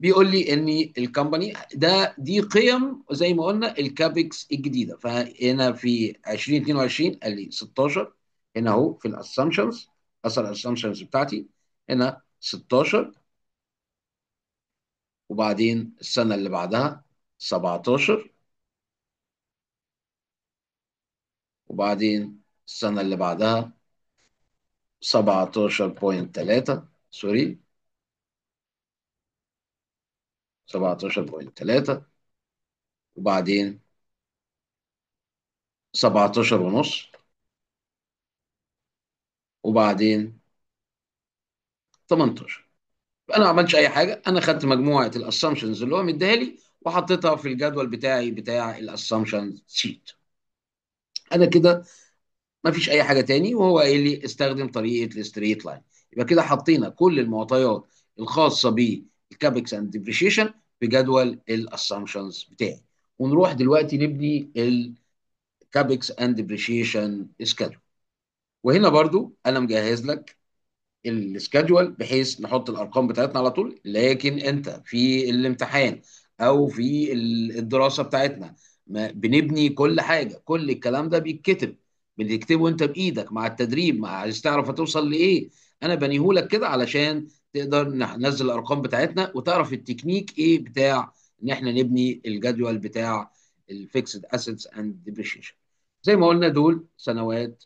بيقول لي ان الكومباني دي قيم زي ما قلنا الكابكس الجديده. فهنا في 2022 قال لي 16. هنا اهو في الاسامبشنز، اثر الاسامبشنز بتاعتي هنا 16. وبعدين السنه اللي بعدها 17. وبعدين السنه اللي بعدها 17.3. سوري، 17.3. وبعدين 17 ونص. وبعدين 18. انا ما عملتش اي حاجه، انا خدت مجموعه الاسامبشنز اللي هو مديها لي وحطيتها في الجدول بتاعي بتاع الاسامبشن شيت. انا كده ما فيش اي حاجه تاني، وهو قايل لي استخدم طريقه الستريت لاين. يبقى كده حطينا كل المعطيات الخاصه بالكابكس اند ديبريشيشن في جدول الاسامبشنز بتاعي. ونروح دلوقتي نبني الكابكس اند ديبريشيشن سكادول. وهنا برضو انا مجهز لك السكادجول بحيث نحط الارقام بتاعتنا على طول. لكن انت في الامتحان او في الدراسه بتاعتنا ما بنبني كل حاجه، كل الكلام ده بيتكتب، بتكتبه انت بايدك مع التدريب، مع عايز تعرف هتوصل لايه. انا بنيهولك كده علشان تقدر ننزل الارقام بتاعتنا وتعرف التكنيك ايه بتاع ان احنا نبني الجدول بتاع الفيكسد اسيتس اند ديبريشيشن. زي ما قلنا دول سنوات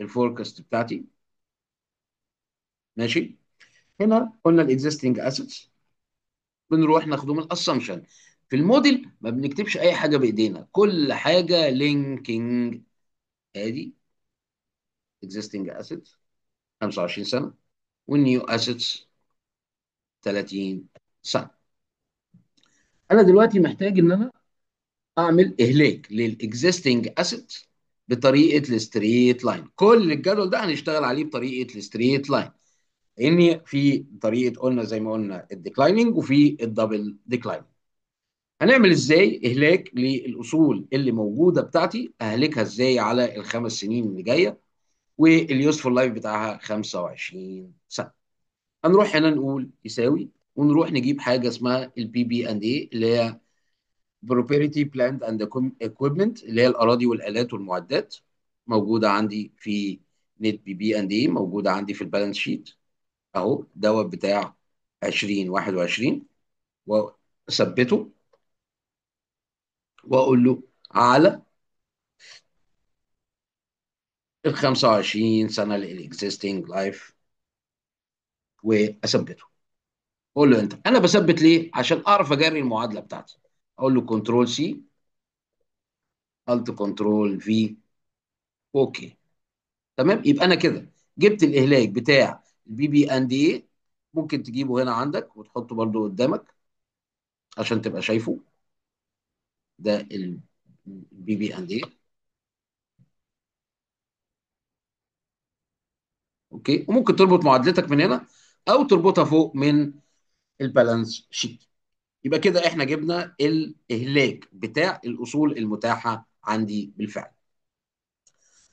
الفوركاست بتاعتي. ماشي. هنا قلنا الاكزيستنج اسيتس بنروح ناخده من الاسامبشن. في الموديل ما بنكتبش اي حاجه بايدينا، كل حاجه لينكينج. ادي اكزيستنج اسيتس 25 سنه، والنيو اسيتس 30 سنه. انا دلوقتي محتاج ان انا اعمل اهلاك للاكزيستنج اسيتس بطريقه الستريت لاين. كل الجدول ده هنشتغل عليه بطريقه الستريت لاين، لان في طريقه قلنا زي ما قلنا الديكلايننج وفي الدبل ديكلايننج. هنعمل ازاي اهلاك للاصول اللي موجوده بتاعتي؟ اهلكها ازاي على الخمس سنين اللي جايه واليوسفول لايف بتاعها 25 سنه؟ هنروح هنا نقول يساوي، ونروح نجيب حاجه اسمها البي بي اند اي اللي هي بروبرتي بلاند اند اكويبمنت، اللي هي الاراضي والالات والمعدات. موجوده عندي في نت بي بي اند اي، موجوده عندي في البالانس شيت اهو دوت بتاع 2021. واثبته واقول له على ال 25 سنه للاكزيستنج لايف واثبته. اقول له انت، انا بثبت ليه؟ عشان اعرف اجري المعادله بتاعتي. اقول له كنترول سي، الت كنترول في، اوكي. تمام. يبقى انا كده جبت الاهلاك بتاع البي بي اند ايه. ممكن تجيبه هنا عندك وتحطه برضو قدامك عشان تبقى شايفه. ده البي بي اند ايه. اوكي. وممكن تربط معادلتك من هنا او تربطها فوق من البالانس شيت. يبقى كده احنا جبنا الاهلاك بتاع الاصول المتاحه عندي بالفعل.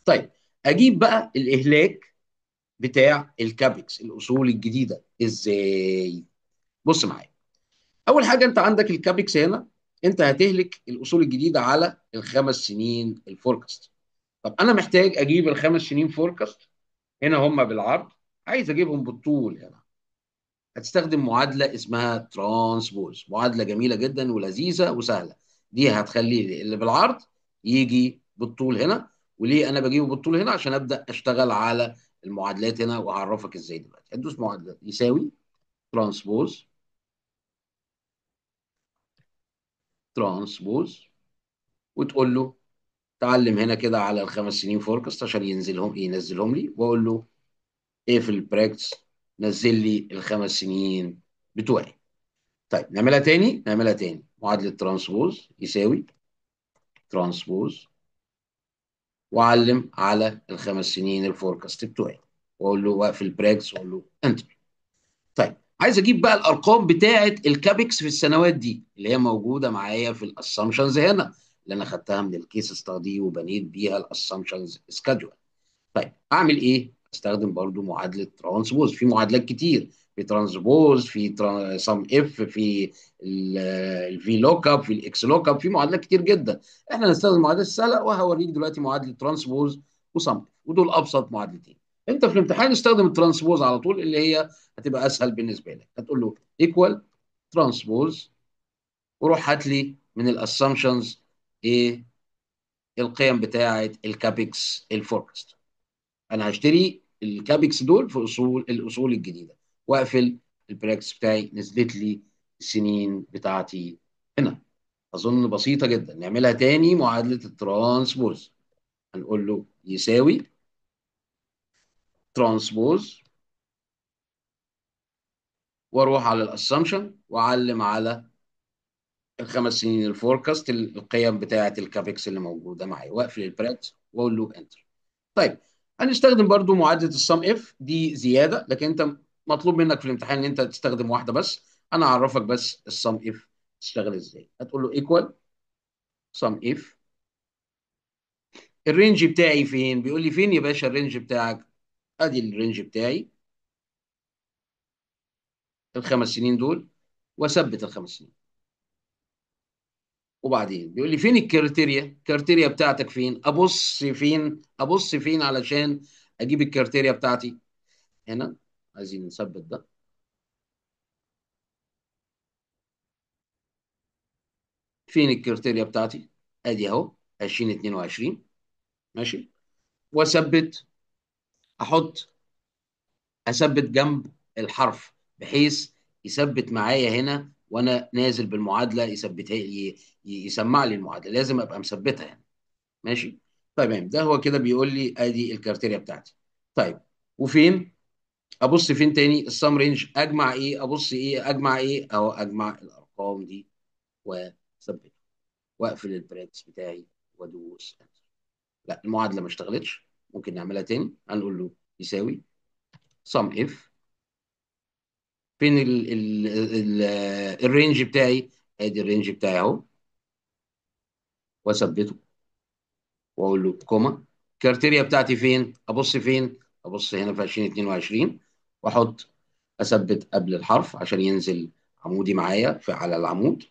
طيب، اجيب بقى الاهلاك بتاع الكابكس الاصول الجديده ازاي؟ بص معايا. اول حاجه انت عندك الكابكس هنا، انت هتهلك الاصول الجديده على الخمس سنين الفوركاست. طب انا محتاج اجيب الخمس سنين فوركاست. هنا هم بالعرض، عايز اجيبهم بالطول هنا. هتستخدم معادله اسمها ترانسبوز، معادله جميله جدا ولذيذه وسهله. دي هتخلي اللي بالعرض يجي بالطول هنا. وليه انا بجيبه بالطول هنا؟ عشان ابدا اشتغل على المعادلات هنا وهعرفك ازاي. دلوقتي هتدوس معادله يساوي ترانسبوز، ترانسبوز، وتقول له تعلم هنا كده على الخمس سنين فوركاست عشان ينزلهم لي، واقول له ايه في البراكتس نزل لي الخمس سنين بتوعي. طيب نعملها تاني معادله ترانسبوز يساوي ترانسبوز، واعلم على الخمس سنين الفوركاست بتوعي، واقول له وقف البراكتس واقول له انتر. طيب، عايز اجيب بقى الارقام بتاعه الكابكس في السنوات دي اللي هي موجوده معايا في الاسامبشنز هنا، اللي انا خدتها من الكيس ستادي وبنيت بيها الاسامبشنز سكادجول. طيب اعمل ايه؟ استخدم برضو معادله ترانسبوز. في معادلات كتير، في ترانسبوز، في سم اف، في الفي لوك اب، في الاكس لوك اب، في معادلات كتير جدا. احنا هنستخدم المعادلات السهله، وهوريك دلوقتي معادله ترانسبوز وسم اف، ودول ابسط معادلتين. انت في الامتحان استخدم الترانسبوز على طول، اللي هي هتبقى اسهل بالنسبه لك. هتقول له ايكوال ترانسبوز، وروح هات لي من الاسامبشنز ايه القيم بتاعه الكابكس الفوركاست. انا هشتري الكابكس دول في الاصول الجديده، واقفل البراكتس بتاعي. نزلت لي السنين بتاعتي هنا. اظن بسيطه جدا. نعملها تاني معادله الترانسبوز. هنقول له يساوي ترانسبوز، واروح على الاسامبشن واعلم على ال5 سنين الفوركاست، القيم بتاعه الكابكس اللي موجوده معايا، واقفل البراكتس واقول له انتر. طيب، هنستخدم برضو معادله السم اف دي زياده، لكن انت مطلوب منك في الامتحان ان انت تستخدم واحده بس. انا اعرفك بس السم اف تشتغل ازاي. هتقول له ايكوال سم اف. الرينج بتاعي فين؟ بيقول لي فين يا باشا الرينج بتاعك؟ ادي الرينج بتاعي، ال5 سنين دول، واثبت ال5 سنين. وبعدين بيقول لي فين الكريتيريا بتاعتك فين؟ ابص فين علشان اجيب الكريتيريا بتاعتي؟ هنا. عايزين نثبت ده. فين الكريتيريا بتاعتي؟ ادي اهو 2022. ماشي. واثبت، احط، اثبت جنب الحرف بحيث يثبت معايا هنا، وانا نازل بالمعادله يثبتها يسمع لي المعادله. لازم ابقى مثبتها يعني. ماشي. تمام. ده هو كده بيقول لي ادي الكريتيريا بتاعتي. طيب، وفين ابص فين تاني؟ السم رينج. اجمع ايه؟ ابص ايه؟ اجمع ايه؟ اهو اجمع الارقام دي واثبت، واقفل البراكتس بتاعي وادوس انتر. لا، المعادله ما اشتغلتش. ممكن نعملها تاني. هنقول له يساوي سم اف. فين ال الرينج بتاعي؟ ادي الرينج بتاعي اهو، واثبته واقول له كوما. الكارتيريا بتاعتي فين؟ ابص فين؟ ابص هنا في 2022، واحط، اثبت قبل الحرف عشان ينزل عمودي معايا على العمود.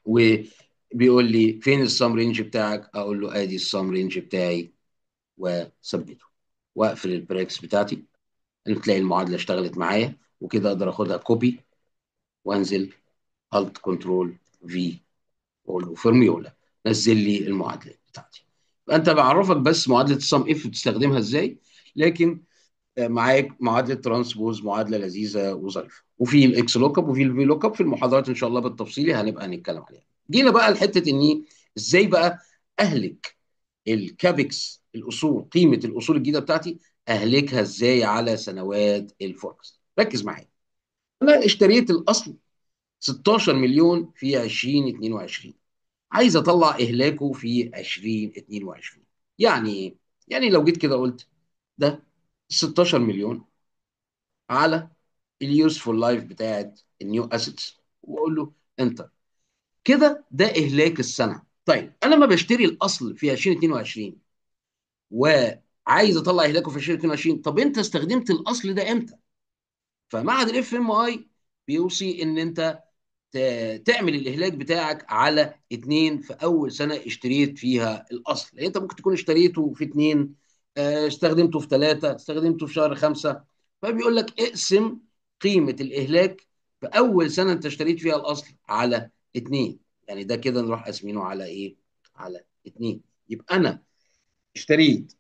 وبيقول لي فين السم رينج بتاعك؟ اقول له ادي السم رينج بتاعي، واثبته، واقفل البريكس بتاعتي. تلاقي المعادله اشتغلت معايا. وكده اقدر اخدها كوبي وانزل الت كنترول في، واقول له فورميولا، نزل لي المعادلات بتاعتي. فانت بعرفك بس معادله السم اف بتستخدمها ازاي. لكن معاك معادله ترانسبوز، معادله لذيذه وظريفه. وفي الاكس لوك اب وفي الفي لوك اب. في المحاضرات ان شاء الله بالتفصيل هنبقى نتكلم عليها. جينا بقى لحته اني ازاي بقى اهلك الكابكس، الاصول، قيمه الاصول الجديده بتاعتي، اهلكها ازاي على سنوات الفوركس. ركز معايا. انا اشتريت الاصل 16 مليون في 2022، عايز اطلع اهلاكه في 2022. يعني ايه؟ يعني لو جيت كده قلت ده 16 مليون على اليوسفول لايف بتاعت النيو اسيتس، واقول له انتر. كده ده اهلاك السنه. طيب، انا لما بشتري الاصل في 2022 وعايز اطلع اهلاكه في 2022، طب انت استخدمت الاصل ده امتى؟ فمعهد الاف ام اي بيوصي ان انت تعمل الاهلاك بتاعك على 2 في اول سنه اشتريت فيها الاصل. يعني انت ممكن تكون اشتريته في 2، استخدمته في 3، استخدمته في شهر 5. فبيقول لك اقسم قيمه الاهلاك في اول سنه انت اشتريت فيها الاصل على 2. يعني ده كده نروح قاسمينه على ايه؟ على 2. يبقى انا اشتريت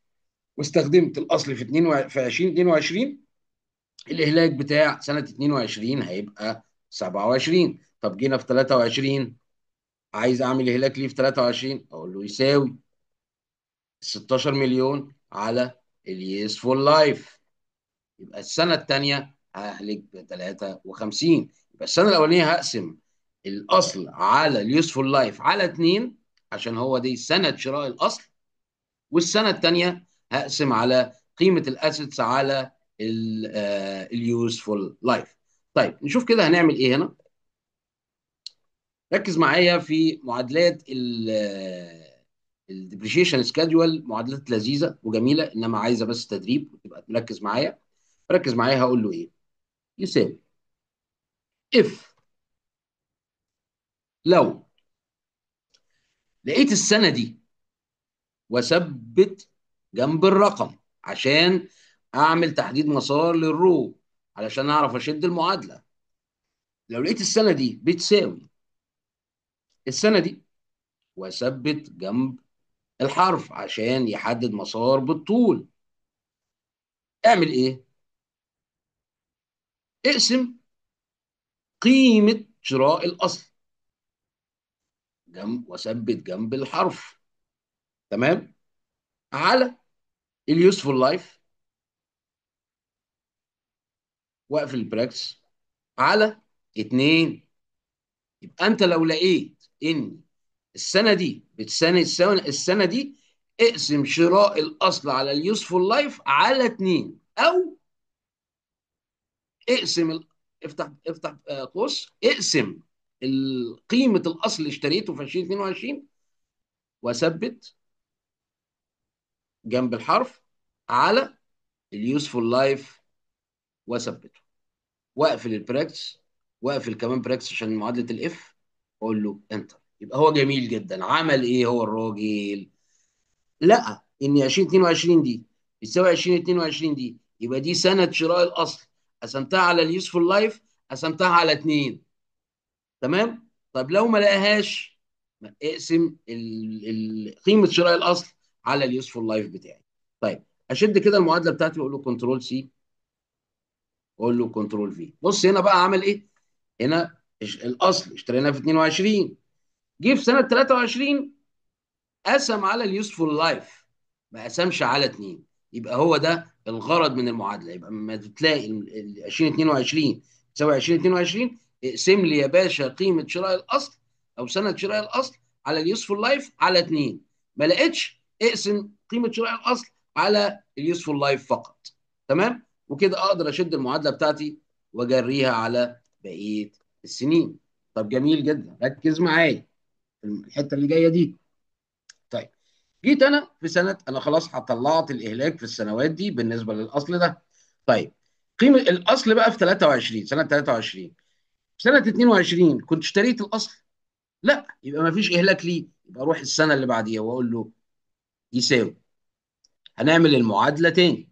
واستخدمت الاصل في 2 في 2022، الاهلاك بتاع سنه 22 هيبقى 27. طب جينا في 23، عايز اعمل اهلاك ليه في 23؟ اقول له يساوي 16 مليون على اليس فول لايف. يبقى السنه الثانيه ههلك ب 53. يبقى السنه الاولانيه هقسم الاصل على اليوسفول لايف على 2، عشان هو دي سنه شراء الاصل. والسنه الثانيه هقسم على قيمه الاسيتس على اليوسفول لايف. طيب، نشوف كده هنعمل ايه هنا. ركز معايا في معادلات الديبريشيشن سكادجوال معادلات لذيذه وجميله، انما عايزه بس تدريب وتبقى مركز معايا. ركز معايا، هقول له ايه؟ يساوي اف لو لقيت السنه دي واثبت جنب الرقم عشان اعمل تحديد مسار للرو علشان اعرف اشد المعادله. لو لقيت السنه دي بتساوي السنه دي واثبت جنب الحرف عشان يحدد مسار بالطول، اعمل ايه؟ اقسم قيمه شراء الاصل جنب واثبت جنب الحرف، تمام، على اليوسفول لايف، واقفل البراكس على اتنين. يبقى انت لو لقيت ان السنه دي بتساوي السنه دي، اقسم شراء الاصل على اليوسفول لايف على اتنين، او اقسم افتح قوس، اقسم قيمه الاصل اللي اشتريته في 2022 واثبت جنب الحرف على اليوسفول لايف واثبته، واقفل البراكتس، واقفل كمان براكتس عشان معادله الاف، واقول له انتر. يبقى هو جميل جدا. عمل ايه هو الراجل؟ لقى ان 2022 دي بتساوي 2022 دي، يبقى دي سنه شراء الاصل، قسمتها على اليوسفول لايف، قسمتها على اتنين، تمام. طب لو ما لقاهاش، اقسم قيمه شراء الاصل على اليوسفول لايف بتاعي. طيب، اشد كده المعادله بتاعتي واقول له كنترول سي، واقول له كنترول في. بص هنا بقى عمل ايه. هنا الاصل اشتريناه في 22، جه في سنه 23 قسم على اليوسفول لايف، ما قسمش على اتنين. يبقى هو ده الغرض من المعادله. يبقى لما تلاقي ال 2022 تساوي 2022، اقسم لي يا باشا قيمه شراء الاصل او سنه شراء الاصل على اليوسفول لايف على اتنين. ما لقيتش، اقسم قيمه شراء الاصل على اليوسفول لايف فقط. تمام. وكده اقدر اشد المعادله بتاعتي واجريها على بقيه السنين. طب جميل جدا، ركز معايا في الحته اللي جايه دي. طيب، جيت انا في سنه، انا خلاص طلعت الاهلاك في السنوات دي بالنسبه للاصل ده. طيب، قيمه الاصل بقى في 23، سنه 23. في سنه 22 كنت اشتريت الاصل؟ لا، يبقى ما فيش اهلاك ليه. يبقى اروح السنه اللي بعديها واقول له يساوي. هنعمل المعادله تاني.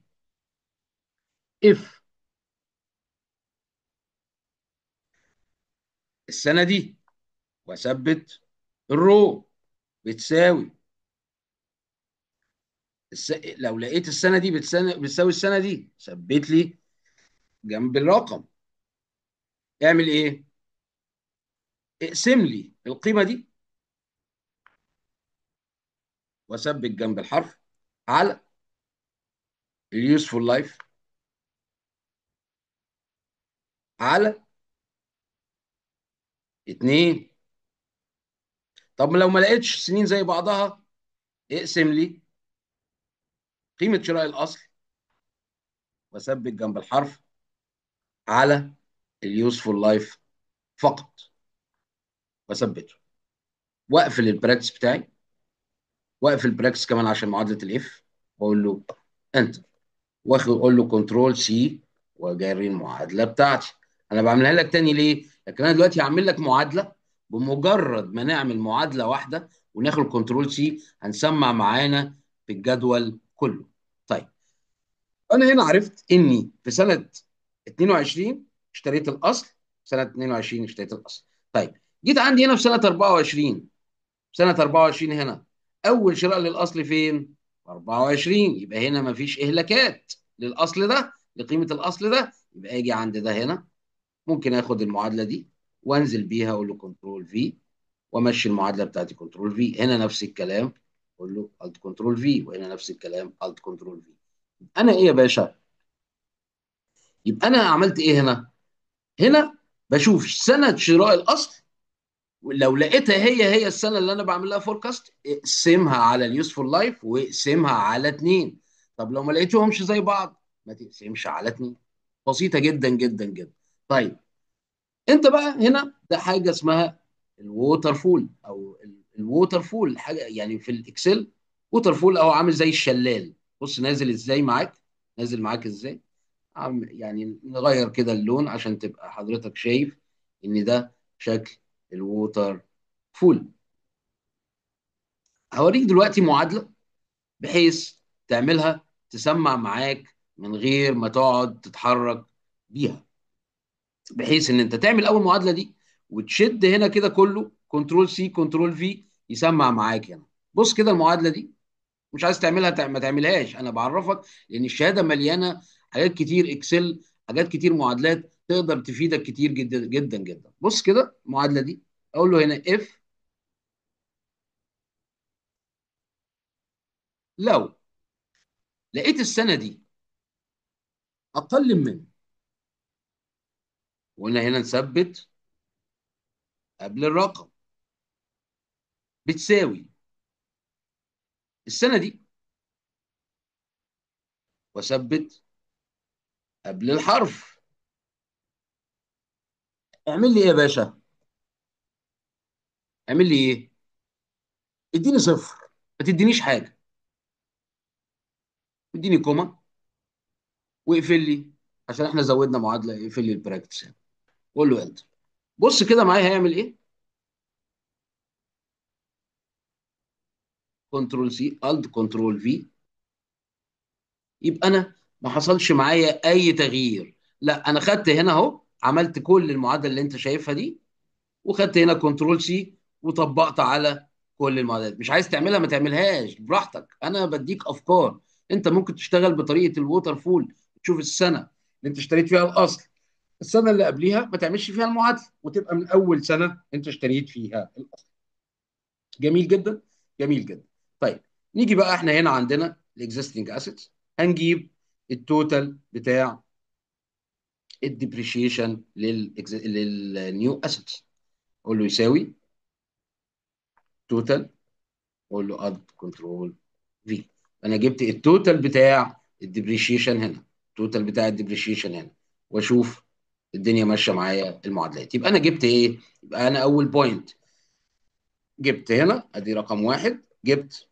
اف السنه دي واثبت الرو بتساوي لو لقيت السنه دي بتساوي السنه دي، ثبت لي جنب الرقم. اعمل ايه؟ اقسم لي القيمه دي واثبت جنب الحرف على اليوسفول لايف على اتنين. طب لو ما لقيتش سنين زي بعضها، اقسم لي قيمة شراء الأصل واثبت جنب الحرف على اليوسفول لايف فقط واثبته، واقفل البراكتس بتاعي، واقفل البراكتس كمان عشان معادلة الاف، واقول له انتر، واخد اقول له كنترول سي واجري المعادلة بتاعتي. انا بعملها لك تاني ليه؟ لكن انا دلوقتي هعمل لك معادلة، بمجرد ما نعمل معادلة واحدة وناخد كنترول سي هنسمع معانا في الجدول كله. طيب، انا هنا عرفت اني في سنه 22 اشتريت الاصل، سنه 22 اشتريت الاصل. طيب، جيت عندي هنا في سنه 24، سنه 24 هنا اول شراء للاصل فين؟ 24. يبقى هنا مفيش اهلاكات للاصل ده، لقيمه الاصل ده. يبقى اجي عند ده هنا، ممكن اخد المعادله دي وانزل بيها، اقول له كنترول في، وامشي المعادله بتاعتي كنترول في. هنا نفس الكلام، اقول له الت كنترول في، وهنا نفس الكلام الت كنترول في. انا ايه يا باشا؟ يبقى انا عملت ايه هنا؟ هنا بشوف سنه شراء الاصل، لو لقيتها هي السنه اللي انا بعمل لها فوركاست، اقسمها على اليوسفول لايف واقسمها على اتنين. طب لو ما لقيتهمش زي بعض، ما تقسمش على اتنين. بسيطه جدا جدا جدا. طيب، انت بقى هنا ده حاجه اسمها الووتر فول او الووتر فول حاجه يعني في الاكسل. ووتر فول اهو عامل زي الشلال. بص نازل ازاي معاك، نازل معاك ازاي. يعني نغير كده اللون عشان تبقى حضرتك شايف ان ده شكل الووتر فول. هوريك دلوقتي معادله بحيث تعملها تسمع معاك من غير ما تقعد تتحرك بيها، بحيث ان انت تعمل اول معادله دي وتشد هنا كده كله كنترول سي كنترول في يسمع معاك هنا. بص كده المعادله دي، مش عايز تعملها ما تعملهاش، انا بعرفك لان الشهاده مليانه حاجات كتير اكسل، حاجات كتير معادلات تقدر تفيدك كتير جدا جدا جدا. بص كده المعادله دي، اقول له هنا اف لو لقيت السنه دي اقل من، وقلنا هنا نثبت قبل الرقم، بتساوي السنه دي، واثبت قبل الحرف. اعمل لي ايه يا باشا؟ اعمل لي ايه؟ اديني صفر، ما تدينيش حاجه، اديني كوما واقفل لي، عشان احنا زودنا معادله، اقفل لي البراكتس هنا. قول له انت. بص كده معايا هيعمل ايه. كنترول سي الت كنترول في، يبقى انا ما حصلش معايا اي تغيير. لا انا خدت هنا اهو، عملت كل المعادله اللي انت شايفها دي، وخدت هنا كنترول سي وطبقت على كل المعادلات. مش عايز تعملها ما تعملهاش براحتك، انا بديك افكار. انت ممكن تشتغل بطريقه الووتر فول، تشوف السنه اللي انت اشتريت فيها الاصل، السنه اللي قبليها ما تعملش فيها المعادله، وتبقى من اول سنه انت اشتريت فيها الاصل. جميل جدا، جميل جدا. طيب نيجي بقى احنا هنا عندنا الاكزيستنج اسيتس، هنجيب التوتال بتاع الديبريشيشن للنيو اسيتس. اقول له يساوي توتال، اقول له اد كنترول في. انا جبت التوتال بتاع الديبريشيشن هنا، التوتال بتاع الديبريشيشن هنا، واشوف الدنيا ماشيه معايا المعادلات. يبقى انا جبت ايه؟ يبقى انا اول بوينت جبت هنا ادي رقم واحد، جبت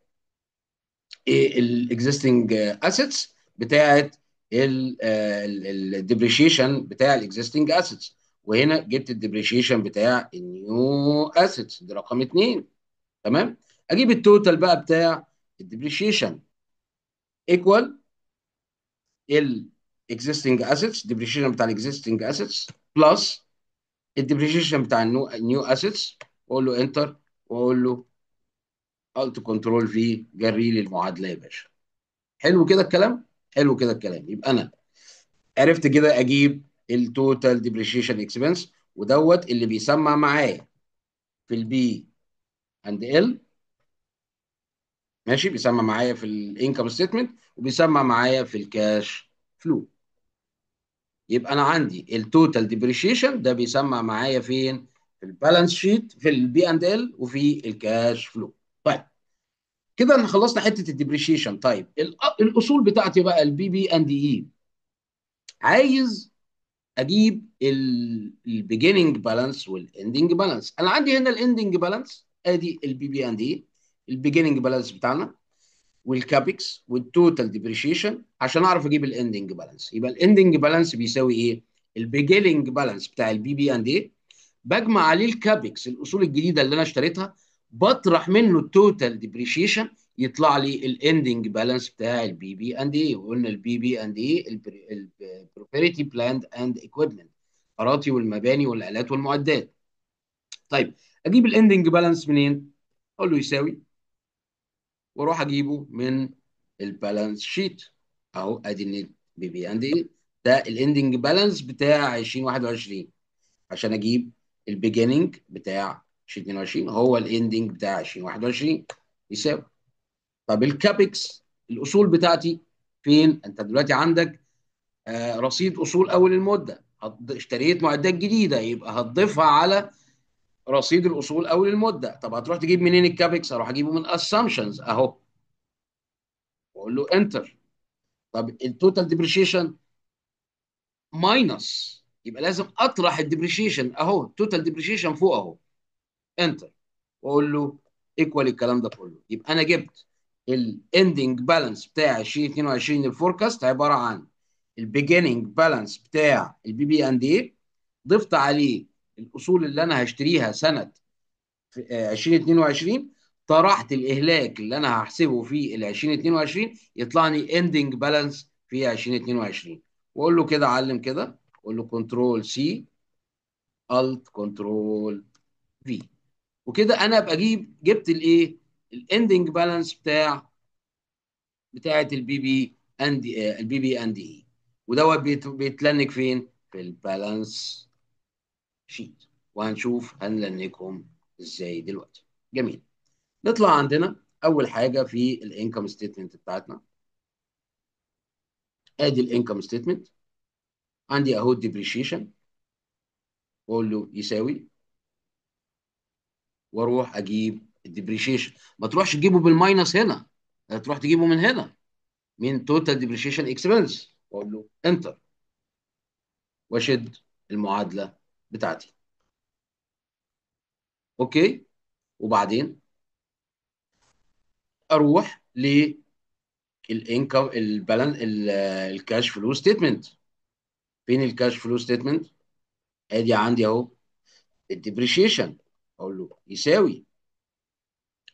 ايه الاكزيستنج اسيتس بتاعت الديبريشيشن بتاع الاكزيستنج اسيتس، وهنا جبت الديبريشيشن بتاع النيو اسيتس دي رقم اتنين. تمام. اجيب التوتال بقى بتاع الديبريشيشن ايكوال الاكزيستنج اسيتس، ديبريشيشن بتاع الاكزيستنج اسيتس بلس الديبريشيشن بتاع النيو اسيتس، واقول له انتر، واقول له الت كنترول في، جري لي المعادله يا باشا. حلو كده الكلام، حلو كده الكلام. يبقى انا عرفت كده اجيب التوتال ديبريشيشن اكسبنس، ودوت اللي بيسمع معايا في البي اند ال. ماشي، بيسمع معايا في الانكم ستيتمنت، وبيسمع معايا في الكاش فلو. يبقى انا عندي التوتال ديبريشيشن ده بيسمع معايا فين؟ في البالانس شيت في البي اند ال وفي الكاش فلو. طيب كده احنا خلصنا حته الديبريشيشن. طيب الاصول بتاعتي بقى البي بي اند اي، عايز اجيب البيجيننج بالانس والاندنج بالانس. انا عندي هنا الاندنج بالانس ادي البي بي اند اي، البيجيننج بالانس بتاعنا والكابكس والتوتال ديبريشيشن. عشان اعرف اجيب الاندنج بالانس، يبقى الاندنج بالانس بيساوي ايه؟ البيجيننج بالانس بتاع البي بي اند ايه، بجمع عليه الكابكس الاصول الجديده اللي انا اشتريتها، بطرح منه التوتال ديبريشيشن، يطلع لي الاندنج بالانس بتاع البي بي اند ايه. وقلنا البي بي اند ايه البروبرتي بلاند اند ايكويبمنت، الاراضي والمباني والالات والمعدات. طيب اجيب الاندنج بالانس منين؟ اقول له يساوي، واروح اجيبه من البالانس شيت اهو، ادي النت بي بي اند ايه، ده الاندنج بالانس بتاع 2021. عشان اجيب البيجيننج بتاع 2022 هو الاندنج بتاع 2021 يساوي. طب الكابكس الاصول بتاعتي فين؟ انت دلوقتي عندك رصيد اصول اول المده، اشتريت معدات جديده يبقى هتضيفها على رصيد الاصول اول المده. طب هتروح تجيب منين الكابكس؟ اروح اجيبه من اسامبشنز اهو، واقول له انتر. طب التوتال ديبريشيشن ماينس، يبقى لازم اطرح الديبريشيشن اهو، التوتال ديبريشيشن فوق اهو، انتر، واقول له ايكوال الكلام ده كله. يبقى انا جبت الاندنج بالانس بتاع 2022 الفوركاست عباره عن البيجيننج بالانس بتاع البي بي اند ايه، ضفت عليه الاصول اللي انا هشتريها سنه 2022، طرحت الاهلاك اللي انا هحسبه في ال 2022 يطلع لي اندنج بالانس في 2022. واقول له كده علم كده، اقول له كنترول سي الت كنترول في، وكده انا ابقى جبت الايه، الاندنج بالانس بتاعه البي بي اند اي. ودوت بيتلنك فين؟ في البالانس شيت. وهنشوف هنلنكهم ازاي دلوقتي. جميل. نطلع عندنا اول حاجه في الانكم ستيتمنت بتاعتنا. ادي الانكم ستيتمنت، عندي اهو الديبريشيشن، واقول له يساوي، واروح اجيب الديبريشيشن. ما تروحش تجيبه بالماينس هنا، تروح تجيبه من هنا، من توتال ديبريشيشن اكسبنس، واقول له انتر، واشد المعادله بتاعتي. اوكي. وبعدين اروح للانكم البالانس الكاش فلو ستيتمنت. فين الكاش فلو ستيتمنت؟ ادي عندي اهو الديبريشيشن، اقول له يساوي،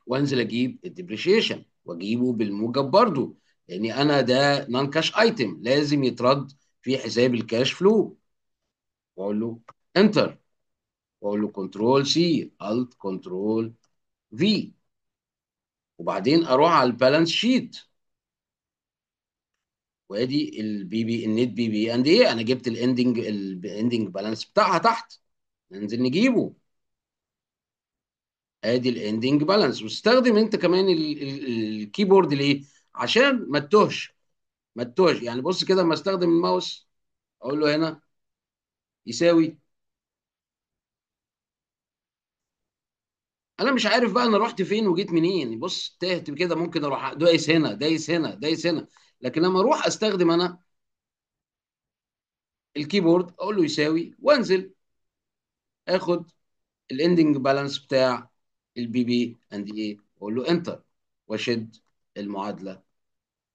وانزل اجيب الديبريشيشن واجيبه بالموجب برضو، لان انا ده نون كاش ايتم لازم يترد في حساب الكاش فلو. واقول له انتر، واقول له كنترول سي الت كنترول في، وبعدين اروح على البالانس شيت، وادي البي بي النت بي بي اند ايه، انا جبت الاندنج بالانس بتاعها تحت، ننزل نجيبه. ادي الاندنج بالانس. واستخدم انت كمان الكيبورد ليه؟ عشان ما تتوهش، ما تتوهش. يعني بص كده، لما استخدم الماوس اقول له هنا يساوي، انا مش عارف بقى انا رحت فين وجيت منين، بص تهت كده، ممكن اروح دايس هنا دايس هنا دايس هنا. لكن لما اروح استخدم انا الكيبورد اقول له يساوي، وانزل اخد الاندنج بالانس بتاع البي بي اند ايه، اقول له انتر، واشد المعادله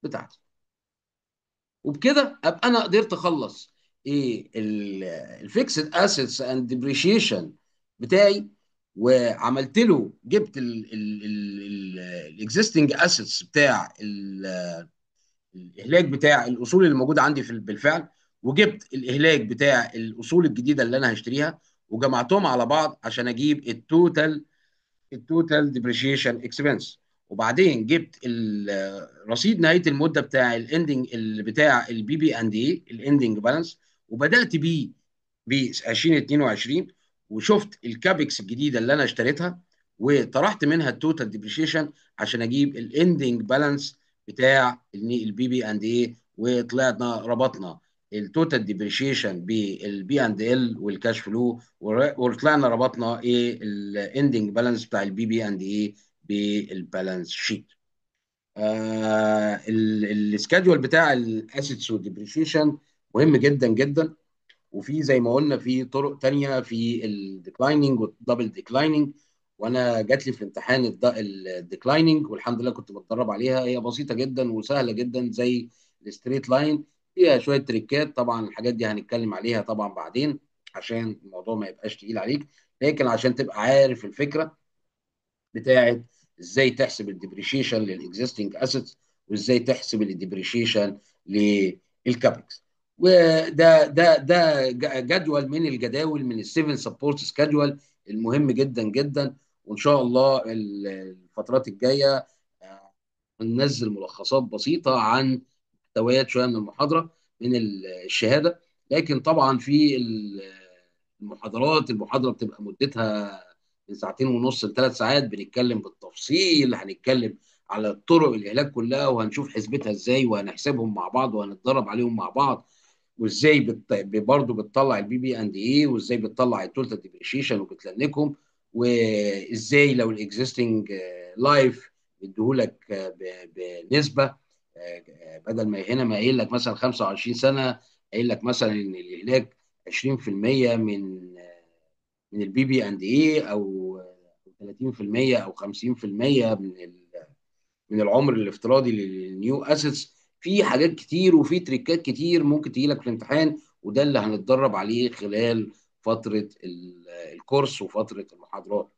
بتاعتي. وبكده ابقى انا قدرت اخلص ايه الفيكسد اسيتس اند ديبريشيشن بتاعي، وعملت له جبت الاكزيستنج اسيتس بتاع الاهلاك بتاع الاصول اللي موجوده عندي بالفعل، وجبت الاهلاك بتاع الاصول الجديده اللي انا هشتريها، وجمعتهم على بعض عشان اجيب التوتال ديبريشيشن اكسبنس. وبعدين جبت رصيد نهايه المده بتاع الاندنج بتاع البي بي اند اي الاندنج بالانس، وبدات بيه ب 2022، وشفت الكابكس الجديده اللي انا اشتريتها، وطرحت منها التوتال ديبريشيشن عشان اجيب الاندنج بالانس بتاع البي بي اند اي. وطلعنا ربطنا التوتال ديبريشيشن بالبي اند ال والكاش فلو، وطلعنا ربطنا ايه الاندنج بالانس بتاع البي بي اند ايه بالبالانس شيت. السكادول بتاع الاسيتس والديبريشيشن مهم جدا جدا. وفي زي ما قلنا في طرق تانية في الديكلايننج والدبل ديكلايننج، وانا جات لي في الامتحان الديكلايننج، والحمد لله كنت بتدرب عليها. هي بسيطة جدا وسهلة جدا زي الستريت لاين، فيها شوية تريكات. طبعا الحاجات دي هنتكلم عليها طبعا بعدين عشان الموضوع ما يبقاش تقيل عليك، لكن عشان تبقى عارف الفكرة بتاعت ازاي تحسب الديبريشيشن للاكزيستنج اسيتس، وازاي تحسب الديبريشيشن للكابكس. وده جدول من الجداول من السيفن سبورت سكادول المهم جدا جدا. وان شاء الله الفترات الجايه ننزل ملخصات بسيطه عن محتويات شويه من المحاضره من الشهاده. لكن طبعا في المحاضره بتبقى مدتها من ساعتين ونص لثلاث ساعات، بنتكلم بالتفصيل، هنتكلم على طرق العلاج كلها، وهنشوف حسبتها ازاي، وهنحسبهم مع بعض، وهنتدرب عليهم مع بعض، وازاي برضه بتطلع البي بي اند ايه، وازاي بتطلع التوتال ديبريشيشن وبتلنكهم، وازاي لو الاكزيستنج لايف مديهولك بنسبه، بدل ما هنا ما قايل لك مثلا 25 سنه، قايل لك مثلا ان الاهلاك 20% من البي بي اند ايه، او 30% او 50% من العمر الافتراضي للنيو اسيتس. في حاجات كتير وفي تريكات كتير ممكن تجي لك في الامتحان، وده اللي هنتدرب عليه خلال فترة الكورس وفترة المحاضرات.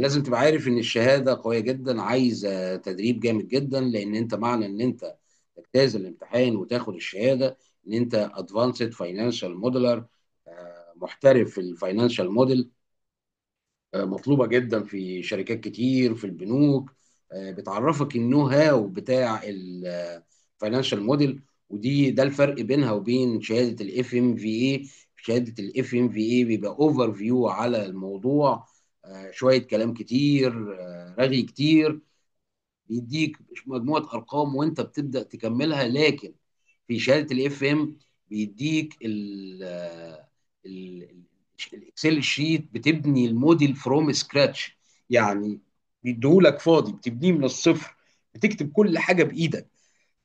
لازم تبقى عارف ان الشهادة قوية جدا، عايزة تدريب جامد جدا، لان انت معنى ان انت تجتاز الامتحان وتاخد الشهادة ان انت ادفانسد فاينانشال موديلر، محترف في الفاينانشال موديل. مطلوبة جدا في شركات كتير في البنوك. بتعرفك النو هاو بتاع الفاينانشال موديل. ده الفرق بينها وبين شهادة الاف ام في اي. شهادة الاف ام في اي بيبقى اوفر فيو على الموضوع، شوية كلام كتير، رغي كتير، بيديك مجموعه ارقام وانت بتبدا تكملها. لكن في شهاده الاف ام بيديك ال- الاكسل شيت، بتبني الموديل فروم سكراتش. يعني بيديهولك فاضي، بتبنيه من الصفر، بتكتب كل حاجه بايدك.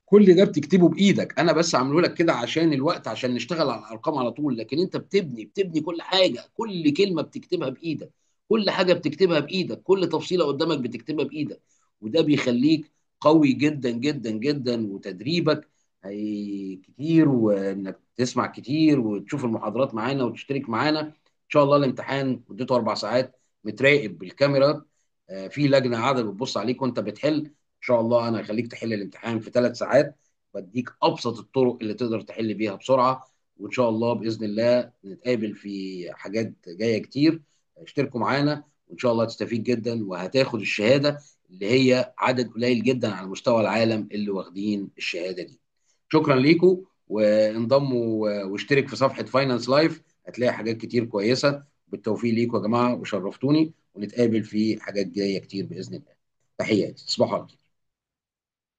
كل ده بتكتبه بايدك، انا بس عامله لك كده عشان الوقت، عشان نشتغل على الارقام على طول. لكن انت بتبني كل حاجه، كل كلمه بتكتبها بايدك، كل حاجه بتكتبها بايدك، كل تفصيله قدامك بتكتبها بايدك. وده بيخليك قوي جدا جدا جدا. وتدريبك كتير، وانك تسمع كتير وتشوف المحاضرات معانا وتشترك معانا. ان شاء الله الامتحان مدته 4 ساعات، متراقب بالكاميرا، في لجنه قاعده بتبص عليك وانت بتحل. ان شاء الله انا هخليك تحل الامتحان في 3 ساعات، بديك ابسط الطرق اللي تقدر تحل بيها بسرعه. وان شاء الله باذن الله نتقابل في حاجات جايه كتير. اشتركوا معانا وان شاء الله تستفيد جدا، وهتاخد الشهاده اللي هي عدد قليل جدا على مستوى العالم اللي واخدين الشهاده دي. شكرا ليكم، وانضموا واشترك في صفحه فاينانس لايف، هتلاقي حاجات كتير كويسه. بالتوفيق ليكم يا جماعه، وشرفتوني، ونتقابل في حاجات جايه كتير باذن الله. تحياتي، تصبحوا على خير.